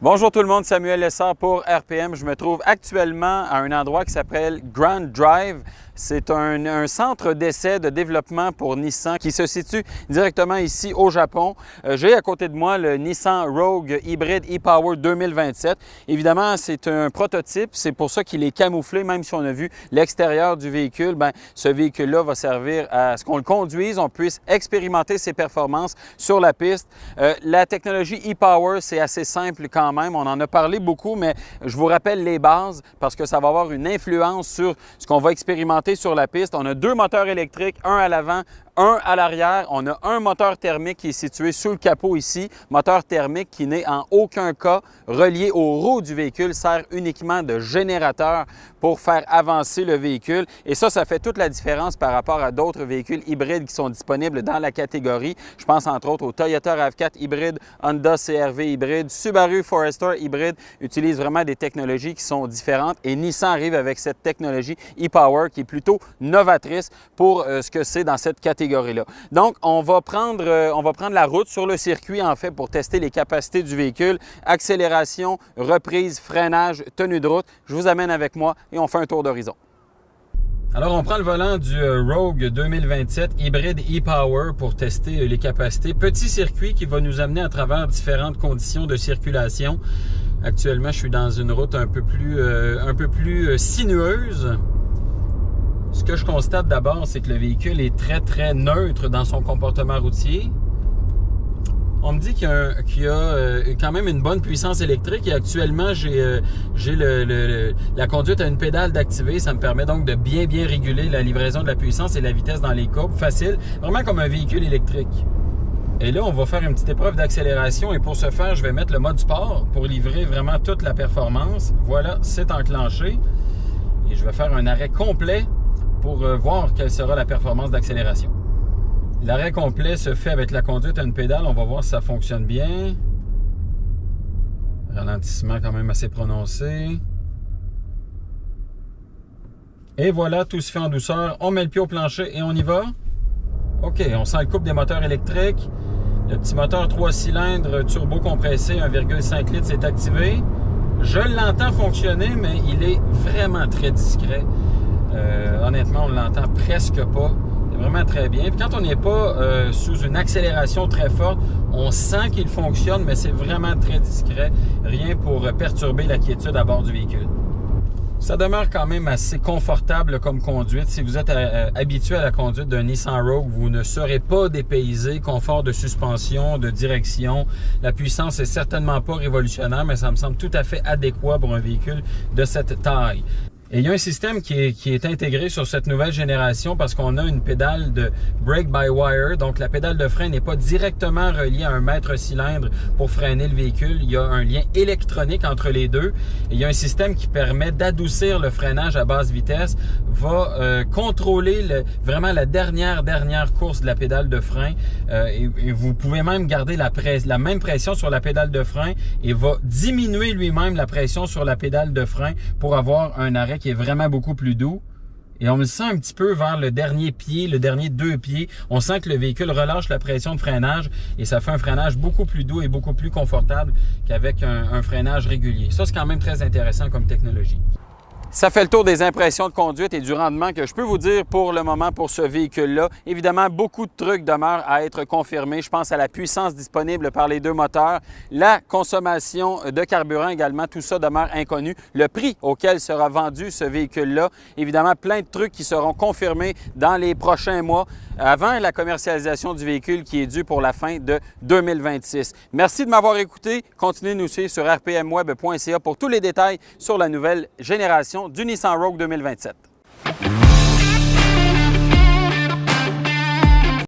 Bonjour tout le monde, Samuel Lessard pour RPM. Je me trouve actuellement à un endroit qui s'appelle Grand Drive. C'est un centre d'essai de développement pour Nissan qui se situe directement ici au Japon. J'ai à côté de moi le Nissan Rogue Hybrid e-Power 2027. Évidemment, c'est un prototype, c'est pour ça qu'il est camouflé, même si on a vu l'extérieur du véhicule. Bien, ce véhicule-là va servir à ce qu'on le conduise, on puisse expérimenter ses performances sur la piste. La technologie e-Power, c'est assez simple quand même. On en a parlé beaucoup, mais je vous rappelle les bases parce que ça va avoir une influence sur ce qu'on va expérimenter sur la piste. On a deux moteurs électriques, un à l'avant, un à l'arrière. On a un moteur thermique qui est situé sous le capot ici. Moteur thermique qui n'est en aucun cas relié aux roues du véhicule, sert uniquement de générateur pour faire avancer le véhicule. Et ça fait toute la différence par rapport à d'autres véhicules hybrides qui sont disponibles dans la catégorie. Je pense entre autres au Toyota RAV4 hybride, Honda CR-V hybride, Subaru Forester hybride utilisent vraiment des technologies qui sont différentes et Nissan arrive avec cette technologie e-Power qui est plutôt novatrice pour ce que c'est dans cette catégorie-là. Donc, on va prendre la route sur le circuit en fait pour tester les capacités du véhicule, accélération, reprise, freinage, tenue de route. Je vous amène avec moi et on fait un tour d'horizon. Alors, on prend le volant du Rogue 2027 hybride e-Power pour tester les capacités. Petit circuit qui va nous amener à travers différentes conditions de circulation. Actuellement, je suis dans une route un peu plus sinueuse. Ce que je constate d'abord, c'est que le véhicule est très neutre dans son comportement routier. On me dit qu'il y a quand même une bonne puissance électrique et actuellement, j'ai la conduite à une pédale d'activer. Ça me permet donc de bien réguler la livraison de la puissance et la vitesse dans les courbes. Facile, vraiment comme un véhicule électrique. Et là, on va faire une petite épreuve d'accélération et pour ce faire, je vais mettre le mode sport pour livrer vraiment toute la performance. Voilà, c'est enclenché. Et je vais faire un arrêt complet pour voir quelle sera la performance d'accélération. L'arrêt complet se fait avec la conduite à une pédale. On va voir si ça fonctionne bien. Ralentissement quand même assez prononcé. Et voilà, tout se fait en douceur. On met le pied au plancher et on y va. OK, on sent le couple des moteurs électriques. Le petit moteur 3 cylindres turbo compressé 1,5 litres s'est activé. Je l'entends fonctionner, mais il est vraiment très discret. Honnêtement, on ne l'entend presque pas. C'est vraiment très bien. Puis quand on n'est pas sous une accélération très forte, on sent qu'il fonctionne, mais c'est vraiment très discret. Rien pour perturber la quiétude à bord du véhicule. Ça demeure quand même assez confortable comme conduite. Si vous êtes habitué à la conduite d'un Nissan Rogue, vous ne serez pas dépaysé. Confort de suspension, de direction. La puissance est certainement pas révolutionnaire, mais ça me semble tout à fait adéquat pour un véhicule de cette taille. Et il y a un système qui est intégré sur cette nouvelle génération parce qu'on a une pédale de brake-by-wire. Donc, la pédale de frein n'est pas directement reliée à un maître-cylindre pour freiner le véhicule. Il y a un lien électronique entre les deux. Et il y a un système qui permet d'adoucir le freinage à basse vitesse, va contrôler vraiment la dernière course de la pédale de frein. Et vous pouvez même garder la même pression sur la pédale de frein et va diminuer lui-même la pression sur la pédale de frein pour avoir un arrêt qui est vraiment beaucoup plus doux. Et on le sent un petit peu vers le dernier pied, le dernier 2 pieds. On sent que le véhicule relâche la pression de freinage et ça fait un freinage beaucoup plus doux et beaucoup plus confortable qu'avec un freinage régulier. Ça, c'est quand même très intéressant comme technologie. Ça fait le tour des impressions de conduite et du rendement que je peux vous dire pour le moment pour ce véhicule-là. Évidemment, beaucoup de trucs demeurent à être confirmés. Je pense à la puissance disponible par les deux moteurs, la consommation de carburant également, tout ça demeure inconnu. Le prix auquel sera vendu ce véhicule-là, évidemment, plein de trucs qui seront confirmés dans les prochains mois avant la commercialisation du véhicule qui est due pour la fin de 2026. Merci de m'avoir écouté. Continuez de nous suivre sur rpmweb.ca pour tous les détails sur la nouvelle génération du Nissan Rogue 2027.